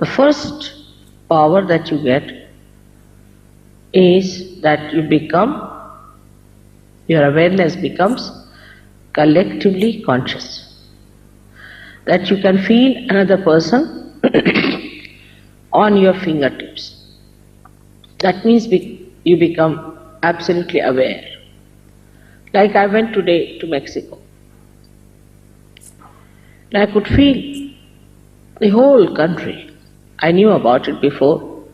The first power that you get is that your awareness becomes collectively conscious. That you can feel another person on your fingertips. That means you become absolutely aware. Like I went today to Mexico. And I could feel the whole country. I knew about it before,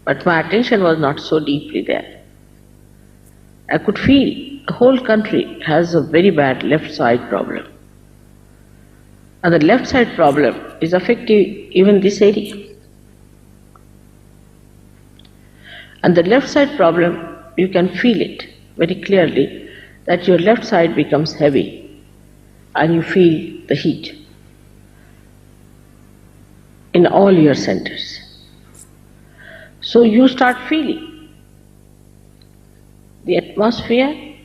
but my attention was not so deeply there. I could feel the whole country has a very bad left side problem. And the left side problem is affecting even this area. And the left side problem, you can feel it very clearly, that your left side becomes heavy and you feel the heat in all your centers. So you start feeling the atmosphere,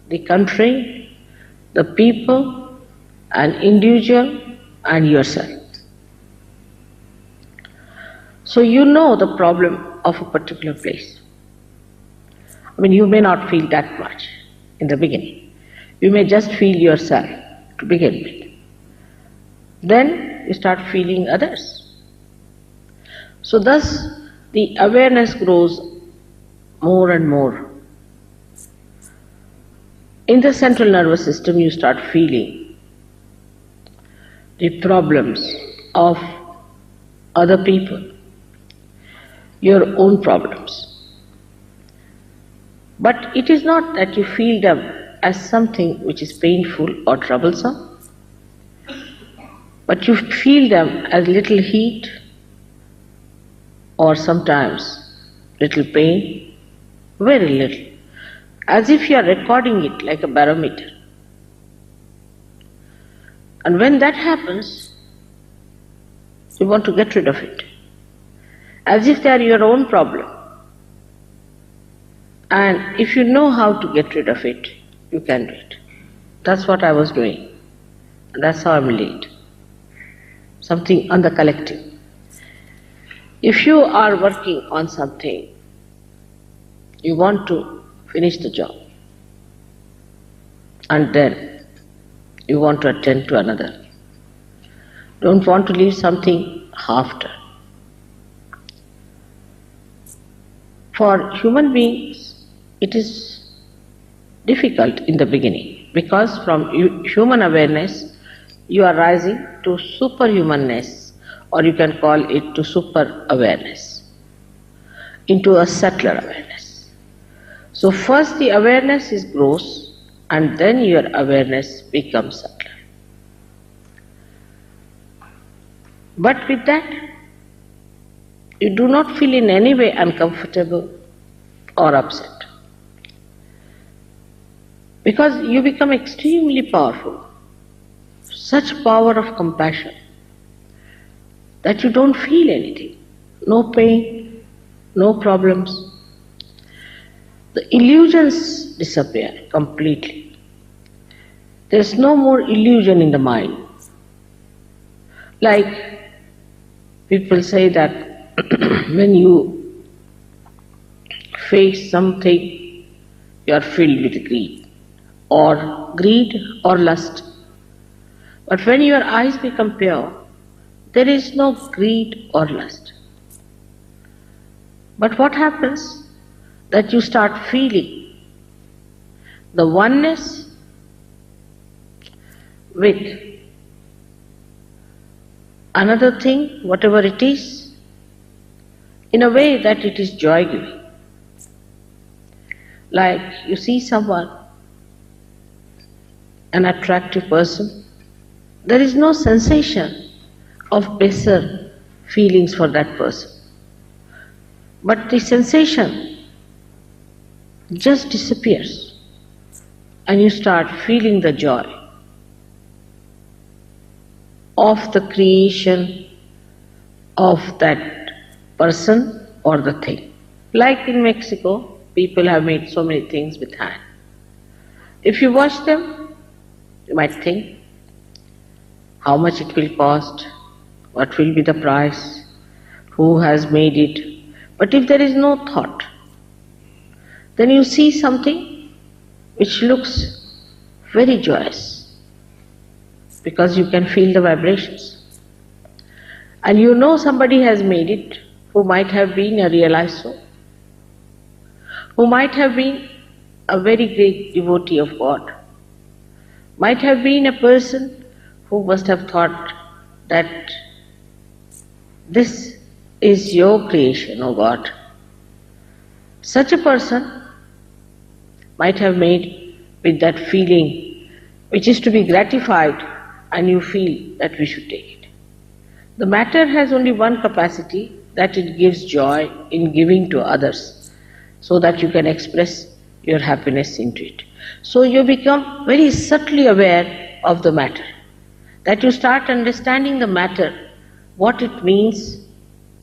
the country, the people, an individual and yourself. So you know the problem of a particular place. I mean, you may not feel that much in the beginning. You may just feel yourself to begin with. Then you start feeling others. So thus the awareness grows more and more. In the central nervous system you start feeling the problems of other people, your own problems. But it is not that you feel them as something which is painful or troublesome, but you feel them as little heat or sometimes little pain, very little, as if you are recording it like a barometer. And when that happens, you want to get rid of it, as if they are your own problem. And if you know how to get rid of it, you can do it. That's what I was doing. And that's how I'm late. Something on the collective. If you are working on something, you want to finish the job, and then you want to attend to another. Don't want to leave something half done. For human beings, it is difficult in the beginning, because from human awareness you are rising to superhumanness, or you can call it to super awareness, into a subtler awareness. So first the awareness is gross, and then your awareness becomes subtler. But with that, you do not feel in any way uncomfortable or upset, because you become extremely powerful, such power of compassion that you don't feel anything, no pain, no problems. The illusions disappear completely. There is no more illusion in the mind. Like people say that when you face something, you are filled with greed or lust. But when your eyes become pure, there is no greed or lust. But what happens? That you start feeling the oneness with another thing, whatever it is, in a way that it is joy-giving. Like you see someone, an attractive person, there is no sensation of baser feelings for that person. But the sensation just disappears, and you start feeling the joy of the creation of that person or the thing. Like in Mexico, people have made so many things with hand. If you watch them, you might think how much it will cost, what will be the price, who has made it. But if there is no thought, then you see something which looks very joyous, because you can feel the vibrations. And you know somebody has made it who might have been a realized soul, who might have been a very great devotee of God, might have been a person who must have thought that this is your creation, O God. Such a person might have made with that feeling which is to be gratified, and you feel that we should take it. The matter has only one capacity, that it gives joy in giving to others, so that you can express your happiness into it. So you become very subtly aware of the matter, that you start understanding the matter, what it means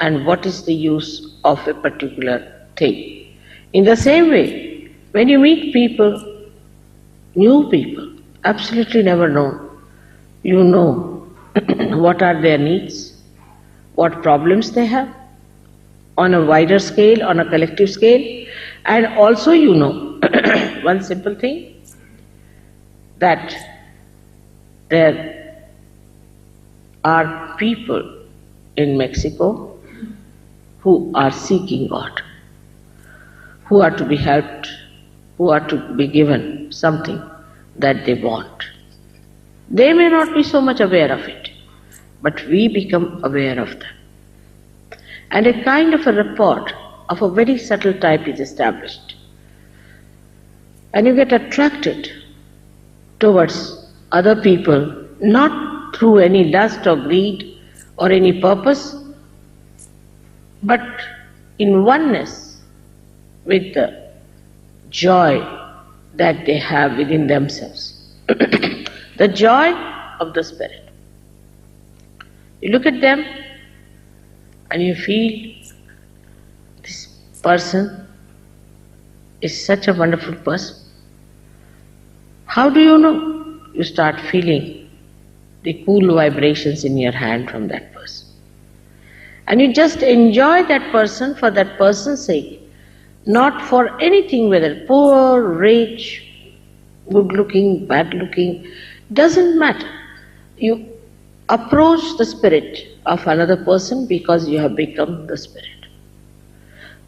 and what is the use of a particular thing. In the same way, when you meet people, new people, absolutely never known, you know what are their needs, what problems they have, on a wider scale, on a collective scale, and also you know one simple thing, that there are people in Mexico who are seeking God, who are to be helped, who are to be given something that they want. They may not be so much aware of it, but we become aware of them. And a kind of a rapport of a very subtle type is established. And you get attracted towards other people, not through any lust or greed or any purpose, but in oneness with the joy that they have within themselves. The joy of the Spirit. You look at them and you feel this person is such a wonderful person. How do you know? You start feeling the cool vibrations in your hand from that person. And you just enjoy that person for that person's sake, not for anything, whether poor, rich, good looking, bad looking, doesn't matter. You approach the spirit of another person because you have become the spirit.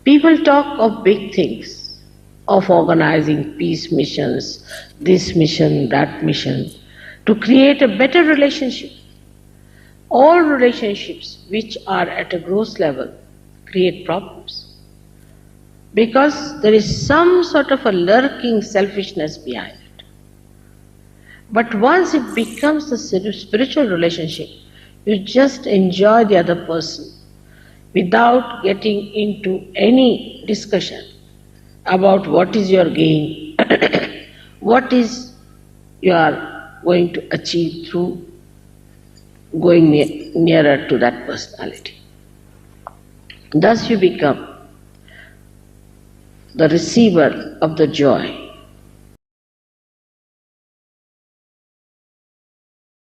People talk of big things, of organizing peace missions, this mission, that mission, to create a better relationship. All relationships which are at a gross level create problems, because there is some sort of a lurking selfishness behind it. But once it becomes a spiritual relationship, you just enjoy the other person without getting into any discussion about what is your gain, what is you are going to achieve through going nearer to that personality. Thus you become the receiver of the joy